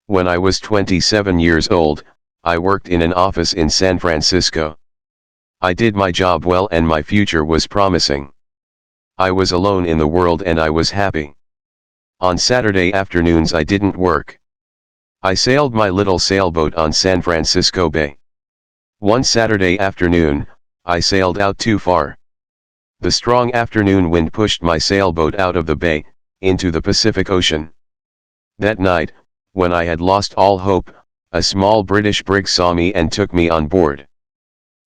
When I was 27 years old, I worked in an office in San Francisco. I did my job well and my future was promising. I was alone in the world and I was happy. On Saturday afternoons I didn't work. I sailed my little sailboat on San Francisco Bay. One Saturday afternoon, I sailed out too far. The strong afternoon wind pushed my sailboat out of the bay, into the Pacific Ocean. That night, when I had lost all hope, a small British brig saw me and took me on board.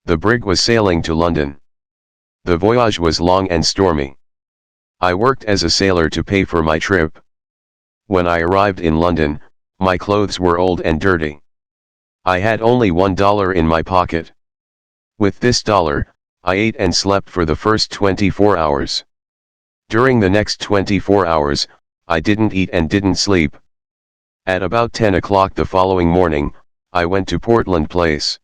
The brig was sailing to London. The voyage was long and stormy. I worked as a sailor to pay for my trip. When I arrived in London, my clothes were old and dirty. I had only $1 in my pocket. With this dollar, I ate and slept for the first 24 hours. During the next 24 hours, I didn't eat and didn't sleep. At about 10 o'clock the following morning, I went to Portland Place.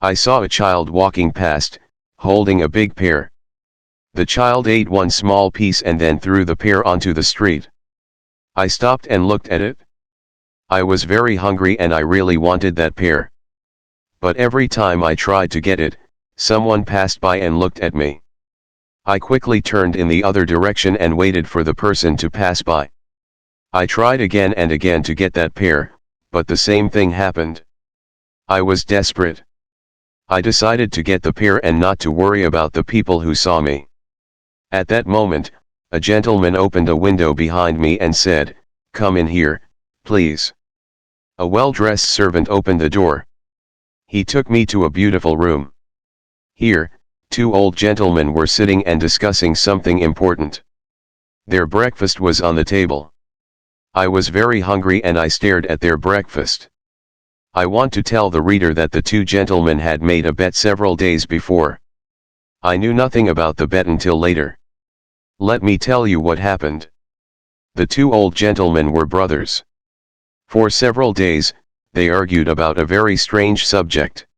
I saw a child walking past, holding a big pear. The child ate one small piece and then threw the pear onto the street. I stopped and looked at it. I was very hungry and I really wanted that pear. But every time I tried to get it, someone passed by and looked at me. I quickly turned in the other direction and waited for the person to pass by. I tried again and again to get that pear, but the same thing happened. I was desperate. I decided to get the pear and not to worry about the people who saw me. At that moment, a gentleman opened a window behind me and said, "Come in here, please." A well-dressed servant opened the door. He took me to a beautiful room. Here, two old gentlemen were sitting and discussing something important. Their breakfast was on the table. I was very hungry and I stared at their breakfast. I want to tell the reader that the two gentlemen had made a bet several days before. I knew nothing about the bet until later. Let me tell you what happened. The two old gentlemen were brothers. For several days, they argued about a very strange subject.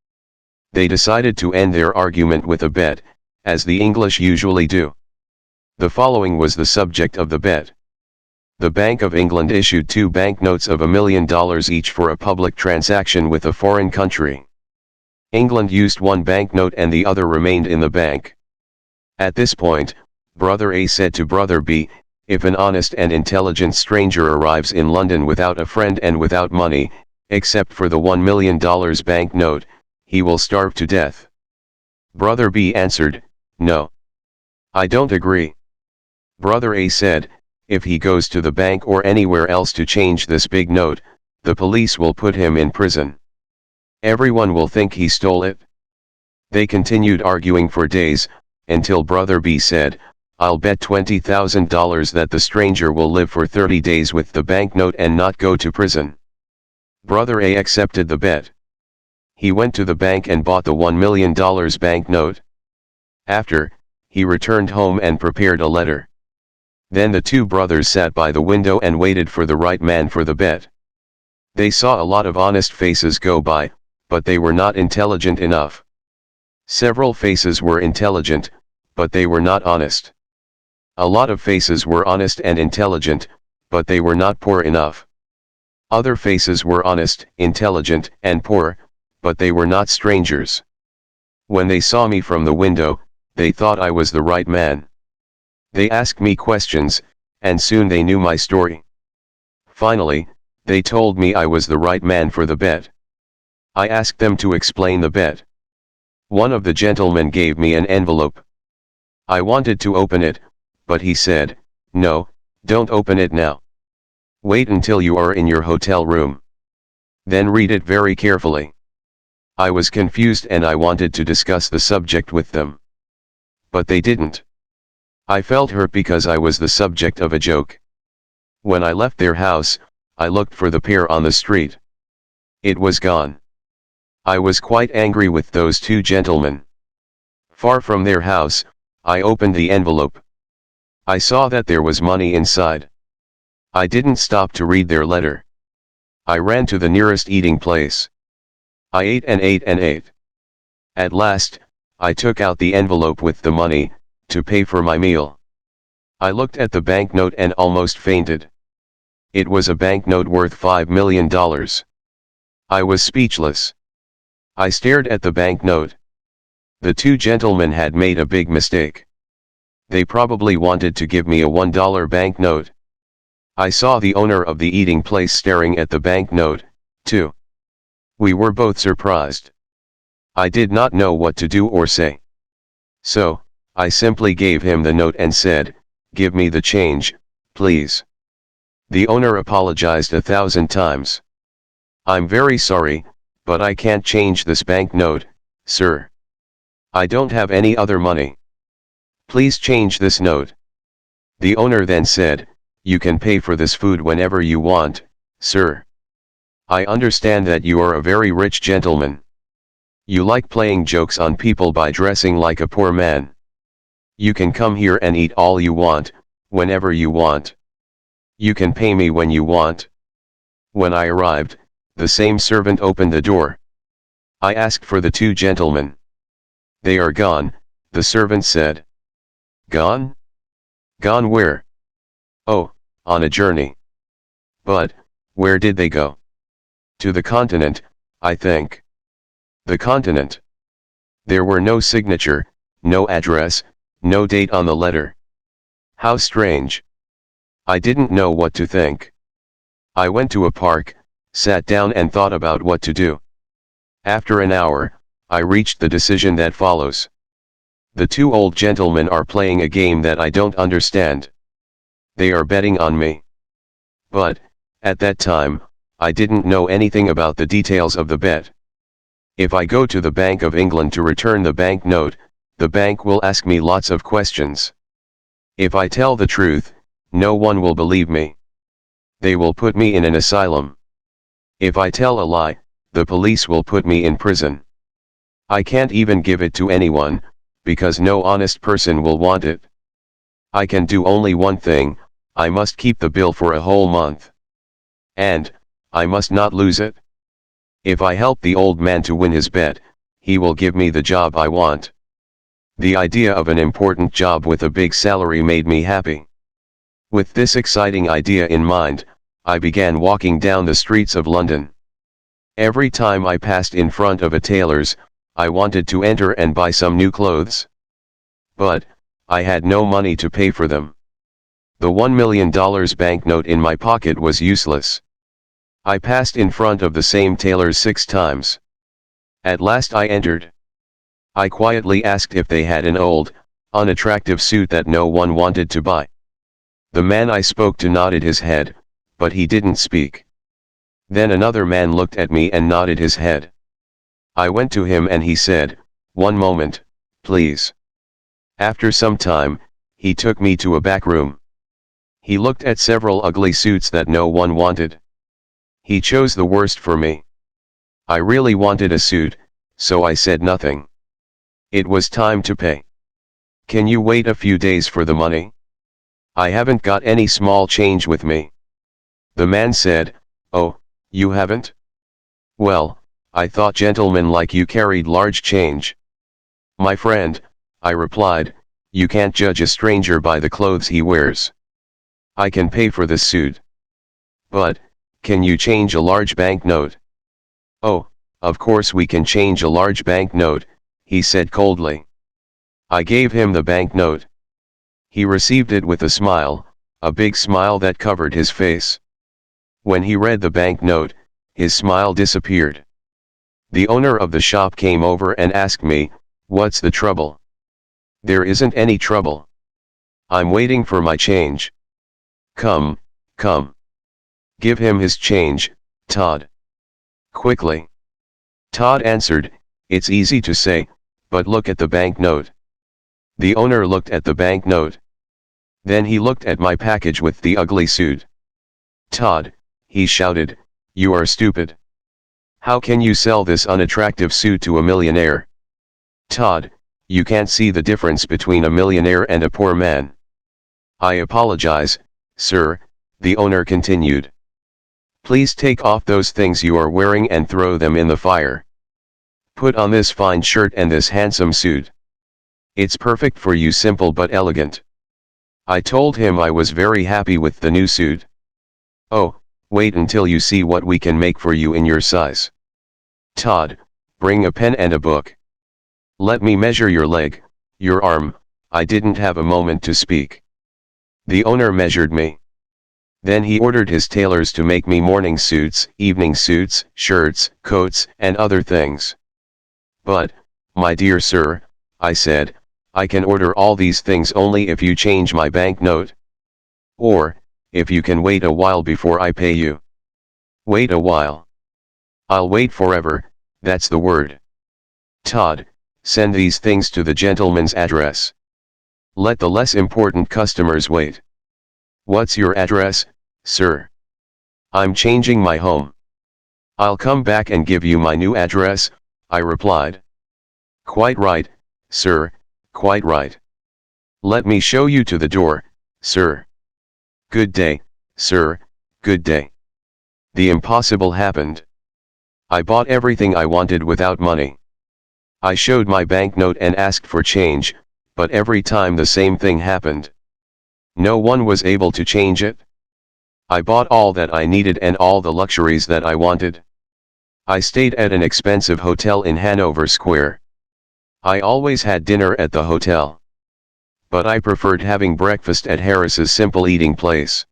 They decided to end their argument with a bet, as the English usually do. The following was the subject of the bet. The Bank of England issued 2 banknotes of $1 million each for a public transaction with a foreign country. England used one banknote and the other remained in the bank. At this point, Brother A said to Brother B, "If an honest and intelligent stranger arrives in London without a friend and without money, except for the $1 million banknote, he will starve to death." Brother B answered, "No. I don't agree." Brother A said, "If he goes to the bank or anywhere else to change this big note, the police will put him in prison. Everyone will think he stole it." They continued arguing for days, until Brother B said, "I'll bet $20,000 that the stranger will live for 30 days with the banknote and not go to prison." Brother A accepted the bet. He went to the bank and bought the $1 million banknote. After, he returned home and prepared a letter. Then the two brothers sat by the window and waited for the right man for the bet. They saw a lot of honest faces go by, but they were not intelligent enough. Several faces were intelligent, but they were not honest. A lot of faces were honest and intelligent, but they were not poor enough. Other faces were honest, intelligent, and poor, but they were not strangers. When they saw me from the window, they thought I was the right man. They asked me questions, and soon they knew my story. Finally, they told me I was the right man for the bet. I asked them to explain the bet. One of the gentlemen gave me an envelope. I wanted to open it, but he said, "No, don't open it now. Wait until you are in your hotel room. Then read it very carefully." I was confused and I wanted to discuss the subject with them. But they didn't. I felt hurt because I was the subject of a joke. When I left their house, I looked for the pear on the street. It was gone. I was quite angry with those two gentlemen. Far from their house, I opened the envelope. I saw that there was money inside. I didn't stop to read their letter. I ran to the nearest eating place. I ate and ate and ate. At last, I took out the envelope with the money, to pay for my meal. I looked at the banknote and almost fainted. It was a banknote worth $5 million. I was speechless. I stared at the banknote. The two gentlemen had made a big mistake. They probably wanted to give me a $1 banknote. I saw the owner of the eating place staring at the banknote, too. We were both surprised. I did not know what to do or say. So, I simply gave him the note and said, "Give me the change, please." The owner apologized 1,000 times. "I'm very sorry, but I can't change this banknote, sir. I don't have any other money. Please change this note." The owner then said, "You can pay for this food whenever you want, sir. I understand that you are a very rich gentleman. You like playing jokes on people by dressing like a poor man. You can come here and eat all you want, whenever you want. You can pay me when you want." When I arrived, the same servant opened the door. I asked for the two gentlemen. "They are gone," the servant said. "Gone? Gone where?" "Oh, on a journey." "But, where did they go?" "To the continent, I think." The continent. There were no signature, no address, no date on the letter. How strange. I didn't know what to think. I went to a park, sat down and thought about what to do. After an hour, I reached the decision that follows. The two old gentlemen are playing a game that I don't understand. They are betting on me. But, at that time, I didn't know anything about the details of the bet. If I go to the Bank of England to return the banknote, the bank will ask me lots of questions. If I tell the truth, no one will believe me. They will put me in an asylum. If I tell a lie, the police will put me in prison. I can't even give it to anyone, because no honest person will want it. I can do only one thing, I must keep the bill for a whole month. And, I must not lose it. If I help the old man to win his bet, he will give me the job I want. The idea of an important job with a big salary made me happy. With this exciting idea in mind, I began walking down the streets of London. Every time I passed in front of a tailor's, I wanted to enter and buy some new clothes. But, I had no money to pay for them. The $1 million banknote in my pocket was useless. I passed in front of the same tailor's 6 times. At last I entered. I quietly asked if they had an old, unattractive suit that no one wanted to buy. The man I spoke to nodded his head, but he didn't speak. Then another man looked at me and nodded his head. I went to him and he said, "One moment, please." After some time, he took me to a back room. He looked at several ugly suits that no one wanted. He chose the worst for me. I really wanted a suit, so I said nothing. It was time to pay. "Can you wait a few days for the money? I haven't got any small change with me." The man said, "Oh, you haven't? Well, I thought gentlemen like you carried large change." "My friend," I replied, "you can't judge a stranger by the clothes he wears. I can pay for this suit. But, can you change a large banknote?" "Oh, of course we can change a large banknote," he said coldly. I gave him the banknote. He received it with a smile, a big smile that covered his face. When he read the banknote, his smile disappeared. The owner of the shop came over and asked me, "What's the trouble?" "There isn't any trouble. I'm waiting for my change." Come. Give him his change, Todd. Quickly." Todd answered, "It's easy to say, but look at the banknote." The owner looked at the banknote. Then he looked at my package with the ugly suit. "Todd," he shouted, "you are stupid. How can you sell this unattractive suit to a millionaire? Todd, you can't see the difference between a millionaire and a poor man." "I apologize, sir," the owner continued. "Please take off those things you are wearing and throw them in the fire. Put on this fine shirt and this handsome suit. It's perfect for you, simple but elegant." I told him I was very happy with the new suit. Oh, wait until you see what we can make for you in your size. Todd, bring a pen and a book. Let me measure your leg, your arm. I didn't have a moment to speak. The owner measured me. Then he ordered his tailors to make me morning suits, evening suits, shirts, coats, and other things. But, my dear sir, I said, I can order all these things only if you change my banknote. Or, if you can wait a while before I pay you. Wait a while. I'll wait forever, that's the word. Todd, send these things to the gentleman's address. Let the less important customers wait. What's your address, sir? I'm changing my home. I'll come back and give you my new address, I replied. Quite right, sir, quite right. Let me show you to the door, sir. Good day, sir, good day. The impossible happened. I bought everything I wanted without money. I showed my banknote and asked for change, but every time the same thing happened. No one was able to change it. I bought all that I needed and all the luxuries that I wanted. I stayed at an expensive hotel in Hanover Square. I always had dinner at the hotel. But I preferred having breakfast at Harris's simple eating place.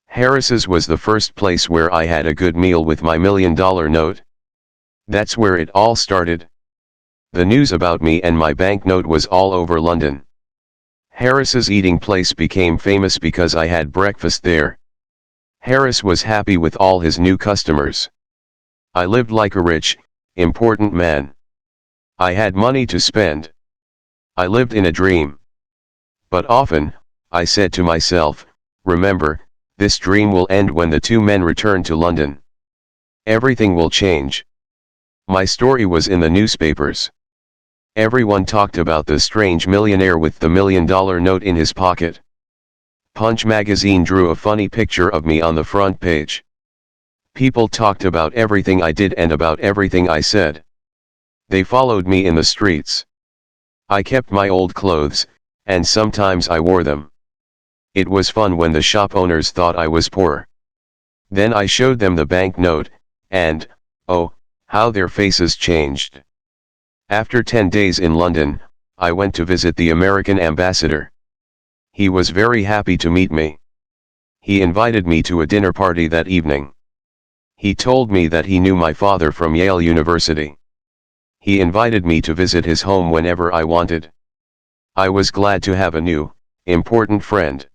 Harris's was the first place where I had a good meal with my $1 million note. That's where it all started. The news about me and my banknote was all over London. Harris's eating place became famous because I had breakfast there. Harris was happy with all his new customers. I lived like a rich, important man. I had money to spend. I lived in a dream. But often, I said to myself, remember, this dream will end when the two men return to London. Everything will change. My story was in the newspapers. Everyone talked about the strange millionaire with the $1 million note in his pocket. Punch magazine drew a funny picture of me on the front page. People talked about everything I did and about everything I said. They followed me in the streets. I kept my old clothes, and sometimes I wore them. It was fun when the shop owners thought I was poor. Then I showed them the banknote, and, oh, how their faces changed. After 10 days in London, I went to visit the American ambassador. He was very happy to meet me. He invited me to a dinner party that evening. He told me that he knew my father from Yale University. He invited me to visit his home whenever I wanted. I was glad to have a new, important friend.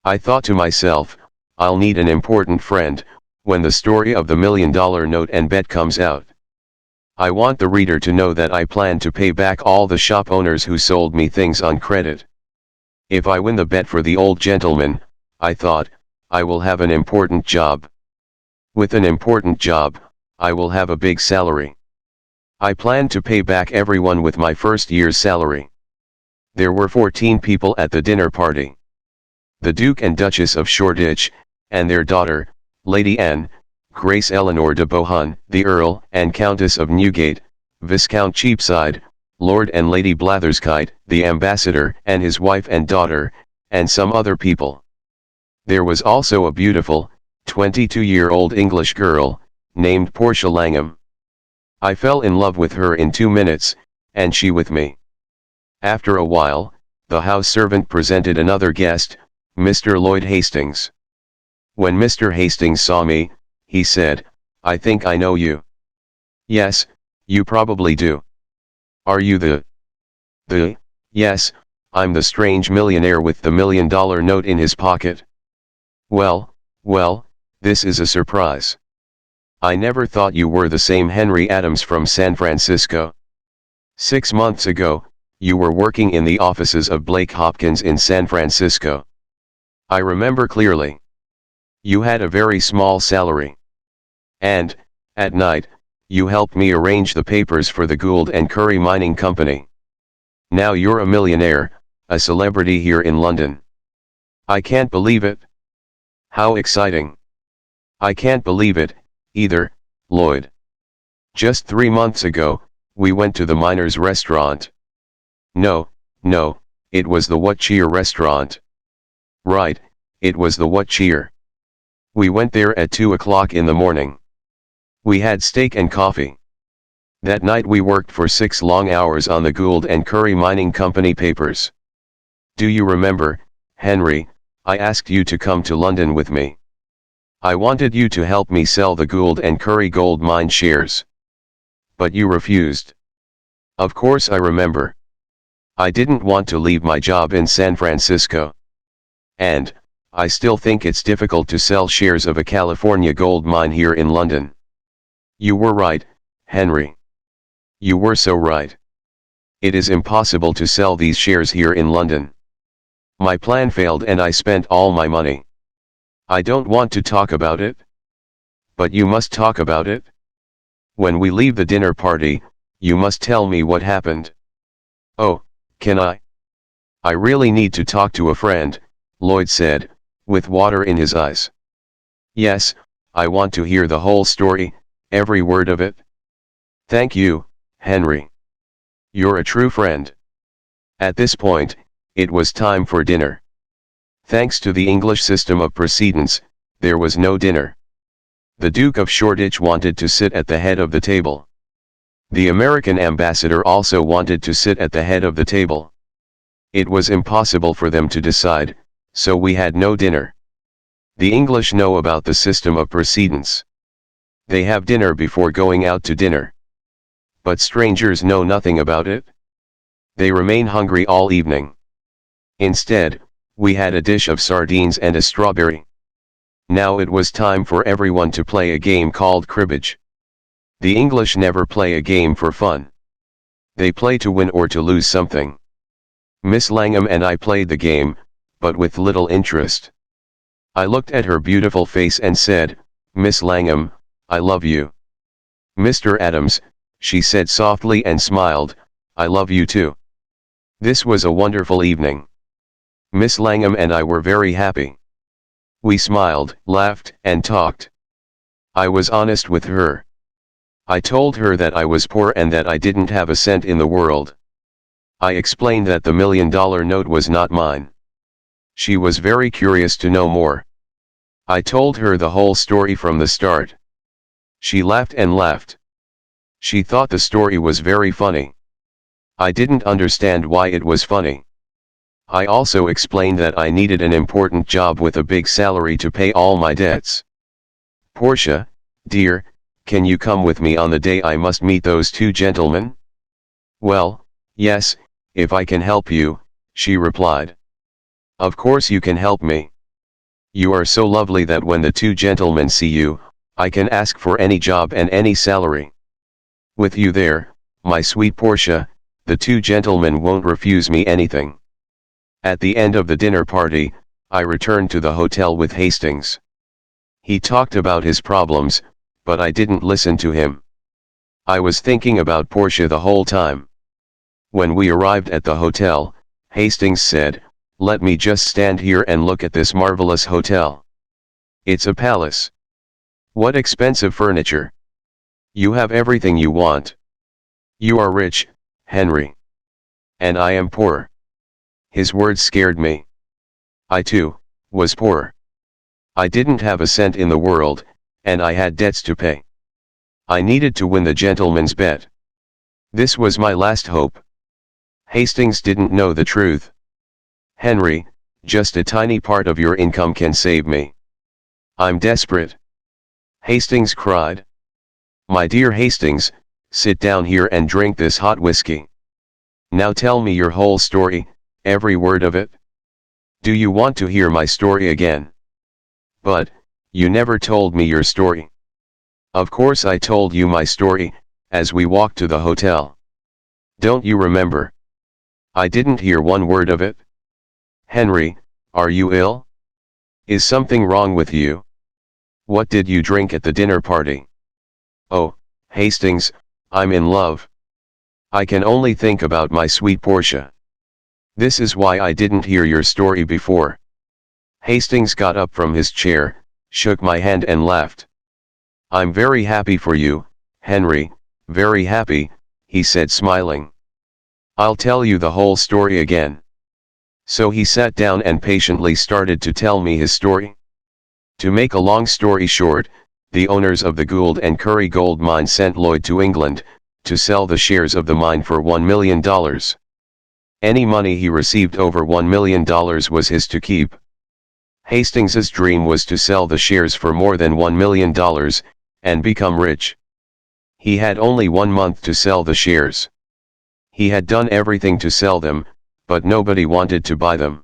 I thought to myself, I'll need an important friend, when the story of the $1 million note and bet comes out. I want the reader to know that I plan to pay back all the shop owners who sold me things on credit. If I win the bet for the old gentleman, I thought, I will have an important job. With an important job, I will have a big salary. I planned to pay back everyone with my first year's salary. There were 14 people at the dinner party. The Duke and Duchess of Shoreditch, and their daughter, Lady Anne, Grace Eleanor de Bohun, the Earl and Countess of Newgate, Viscount Cheapside, Lord and Lady Blatherskite, the ambassador and his wife and daughter, and some other people. There was also a beautiful, 22-year-old English girl, named Portia Langham. I fell in love with her in 2 minutes, and she with me. After a while, the house servant presented another guest, Mr. Lloyd Hastings. When Mr. Hastings saw me, he said, I think I know you. Yes, you probably do. Are you Yes, I'm the strange millionaire with the $1 million note in his pocket. Well, this is a surprise. I never thought you were the same Henry Adams from San Francisco. 6 months ago, you were working in the offices of Blake Hopkins in San Francisco. I remember clearly. You had a very small salary. And, at night, you helped me arrange the papers for the Gould and Curry Mining Company. Now you're a millionaire, a celebrity here in London. I can't believe it. How exciting. I can't believe it, either, Lloyd. Just 3 months ago, we went to the Miners' Restaurant. No, it was the What Cheer restaurant. Right, it was the What Cheer. We went there at 2 o'clock in the morning. We had steak and coffee. That night we worked for 6 long hours on the Gould and Curry Mining Company papers. Do you remember, Henry, I asked you to come to London with me. I wanted you to help me sell the Gould and Curry gold mine shares. But you refused. Of course I remember. I didn't want to leave my job in San Francisco. And, I still think it's difficult to sell shares of a California gold mine here in London. You were right, Henry. You were so right. It is impossible to sell these shares here in London. My plan failed and I spent all my money. I don't want to talk about it. But you must talk about it. When we leave the dinner party, you must tell me what happened. Oh, can I? I really need to talk to a friend, Lloyd said, with water in his eyes. Yes, I want to hear the whole story, every word of it. Thank you, Henry. You're a true friend. At this point, it was time for dinner. Thanks to the English system of precedence, there was no dinner. The Duke of Shoreditch wanted to sit at the head of the table. The American ambassador also wanted to sit at the head of the table. It was impossible for them to decide, so we had no dinner. The English know about the system of precedence. They have dinner before going out to dinner. But strangers know nothing about it. They remain hungry all evening. Instead, we had a dish of sardines and a strawberry. Now it was time for everyone to play a game called cribbage. The English never play a game for fun. They play to win or to lose something. Miss Langham and I played the game, but with little interest. I looked at her beautiful face and said, Miss Langham, I love you. Mr. Adams, she said softly and smiled, I love you too. This was a wonderful evening. Miss Langham and I were very happy. We smiled, laughed, and talked. I was honest with her. I told her that I was poor and that I didn't have a cent in the world. I explained that the $1 million note was not mine. She was very curious to know more. I told her the whole story from the start. She laughed and laughed. She thought the story was very funny. I didn't understand why it was funny. I also explained that I needed an important job with a big salary to pay all my debts. Portia, dear, can you come with me on the day I must meet those two gentlemen? Well, yes, if I can help you, she replied. Of course you can help me. You are so lovely that when the two gentlemen see you, I can ask for any job and any salary. With you there, my sweet Portia, the two gentlemen won't refuse me anything. At the end of the dinner party, I returned to the hotel with Hastings. He talked about his problems, but I didn't listen to him. I was thinking about Portia the whole time. When we arrived at the hotel, Hastings said, Let me just stand here and look at this marvelous hotel. It's a palace. What expensive furniture. You have everything you want. You are rich, Henry. And I am poor. His words scared me. I too, was poor. I didn't have a cent in the world, and I had debts to pay. I needed to win the gentleman's bet. This was my last hope. Hastings didn't know the truth. Henry, just a tiny part of your income can save me. I'm desperate. Hastings cried. My dear Hastings, sit down here and drink this hot whiskey. Now tell me your whole story, every word of it. Do you want to hear my story again? But, you never told me your story. Of course I told you my story, as we walked to the hotel. Don't you remember? I didn't hear one word of it. Henry, are you ill? Is something wrong with you? What did you drink at the dinner party? Oh, Hastings, I'm in love. I can only think about my sweet Portia. This is why I didn't hear your story before. Hastings got up from his chair, shook my hand and laughed. I'm very happy for you, Henry, very happy, he said smiling. I'll tell you the whole story again. So he sat down and patiently started to tell me his story. To make a long story short, the owners of the Gould and Curry gold mine sent Lloyd to England, to sell the shares of the mine for $1 million. Any money he received over $1 million was his to keep. Hastings's dream was to sell the shares for more than $1 million, and become rich. He had only 1 month to sell the shares. He had done everything to sell them, but nobody wanted to buy them.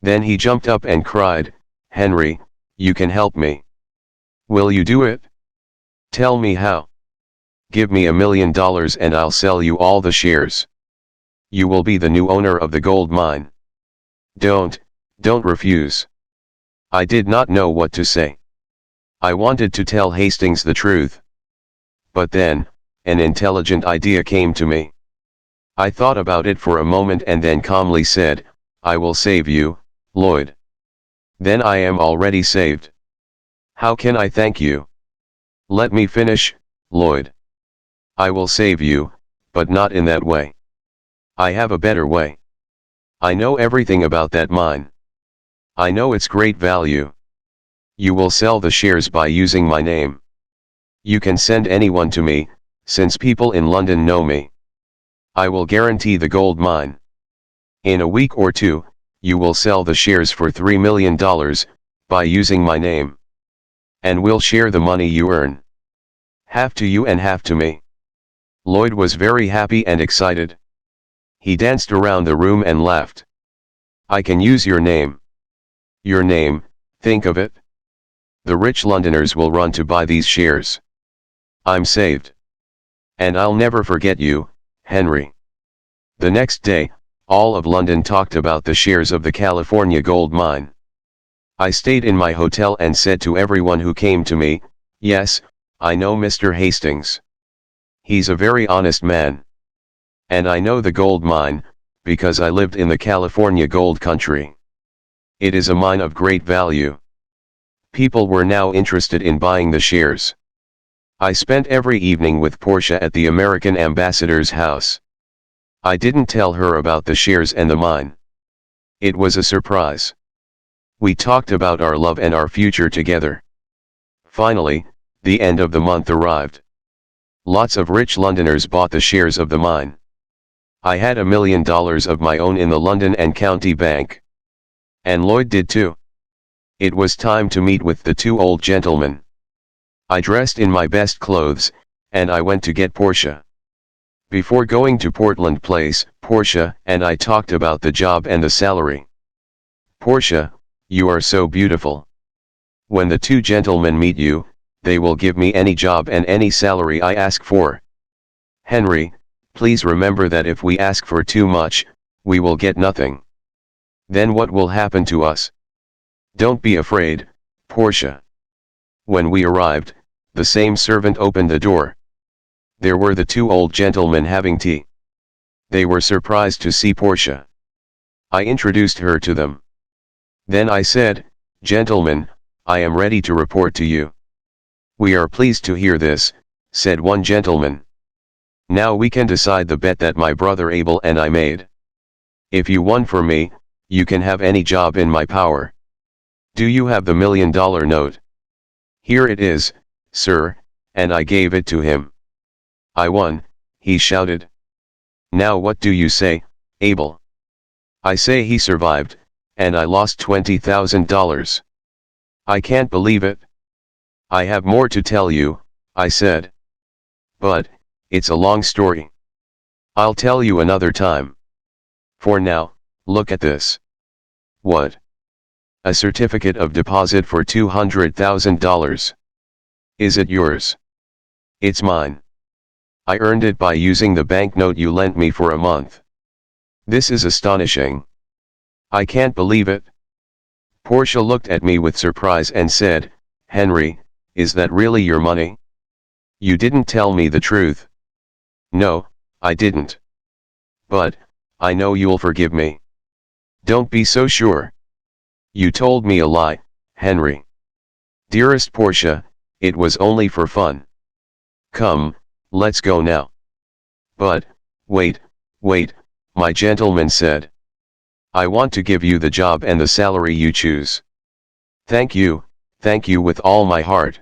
Then he jumped up and cried, "Henry, you can help me. Will you do it? Tell me how. Give me $1 million and I'll sell you all the shares. You will be the new owner of the gold mine. Don't refuse." I did not know what to say. I wanted to tell Hastings the truth. But then, an intelligent idea came to me. I thought about it for a moment and then calmly said, "I will save you, Lloyd. Then I am already saved. How can I thank you? Let me finish, Lloyd. I will save you, but not in that way. I have a better way. I know everything about that mine. I know its great value. You will sell the shares by using my name. You can send anyone to me, since people in London know me. I will guarantee the gold mine. In a week or two, you will sell the shares for $3 million, by using my name. And we'll share the money you earn. Half to you and half to me." Lloyd was very happy and excited. He danced around the room and laughed. "I can use your name. Your name, think of it. The rich Londoners will run to buy these shares. I'm saved. And I'll never forget you, Henry." The next day, all of London talked about the shares of the California gold mine. I stayed in my hotel and said to everyone who came to me, "Yes, I know Mr. Hastings. He's a very honest man. And I know the gold mine, because I lived in the California gold country. It is a mine of great value." People were now interested in buying the shares. I spent every evening with Portia at the American ambassador's house. I didn't tell her about the shares and the mine. It was a surprise. We talked about our love and our future together. Finally, the end of the month arrived. Lots of rich Londoners bought the shares of the mine. I had $1 million of my own in the London and County Bank. And Lloyd did too. It was time to meet with the two old gentlemen. I dressed in my best clothes, and I went to get Portia. Before going to Portland Place, Portia and I talked about the job and the salary. "Portia, you are so beautiful. When the two gentlemen meet you, they will give me any job and any salary I ask for. Henry, please remember that if we ask for too much, we will get nothing. Then what will happen to us? Don't be afraid, Portia." When we arrived, the same servant opened the door. There were the two old gentlemen having tea. They were surprised to see Portia. I introduced her to them. Then I said, "Gentlemen, I am ready to report to you." "We are pleased to hear this," said one gentleman. "Now we can decide the bet that my brother Abel and I made. If you won for me, you can have any job in my power. Do you have the $1 million note?" "Here it is, sir," and I gave it to him. "I won," he shouted. "Now what do you say, Abel?" "I say he survived, and I lost $20,000. I can't believe it." "I have more to tell you," I said. "But, it's a long story. I'll tell you another time. For now, look at this." "What?" "A certificate of deposit for $200,000. Is it yours?" "It's mine. I earned it by using the banknote you lent me for a month. This is astonishing. I can't believe it." Portia looked at me with surprise and said, "Henry, is that really your money? You didn't tell me the truth." "No, I didn't. But, I know you'll forgive me." "Don't be so sure. You told me a lie, Henry." "Dearest Portia, it was only for fun. Come, let's go now." "But, wait, my gentleman said. I want to give you the job and the salary you choose." "Thank you, thank you with all my heart.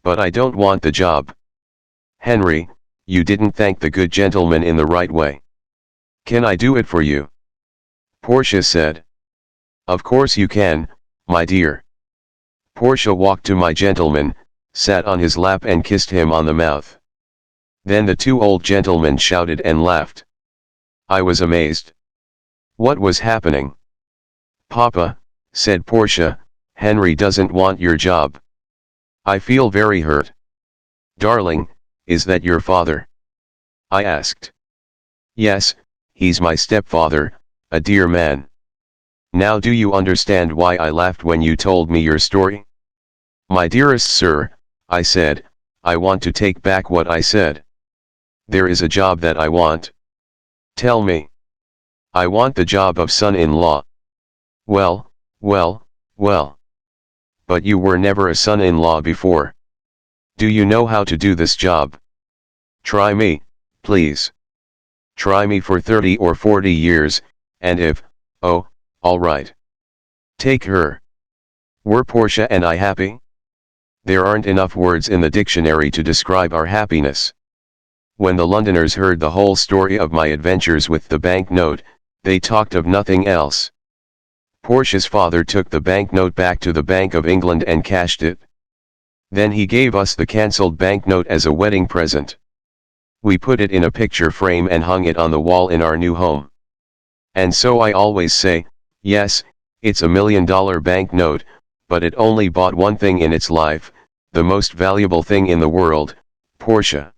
But I don't want the job. Henry, you didn't thank the good gentleman in the right way. Can I do it for you? Portia said. Of course you can, my dear. Portia walked to my gentleman, sat on his lap and kissed him on the mouth. Then the two old gentlemen shouted and laughed. I was amazed. What was happening? Papa, said Portia, Henry doesn't want your job. I feel very hurt. Darling, is that your father? I asked. Yes, he's my stepfather, a dear man. Now do you understand why I laughed when you told me your story? My dearest sir, I said, I want to take back what I said. There is a job that I want. Tell me. I want the job of son-in-law. Well, well, well. But you were never a son-in-law before. Do you know how to do this job? Try me, please. Try me for 30 or 40 years, and if, oh, all right. Take her. Were Portia and I happy? There aren't enough words in the dictionary to describe our happiness. When the Londoners heard the whole story of my adventures with the banknote, they talked of nothing else. Portia's father took the banknote back to the Bank of England and cashed it. Then he gave us the cancelled banknote as a wedding present. We put it in a picture frame and hung it on the wall in our new home. And so I always say, yes, it's $1 million banknote, but it only bought one thing in its life, the most valuable thing in the world, Portia.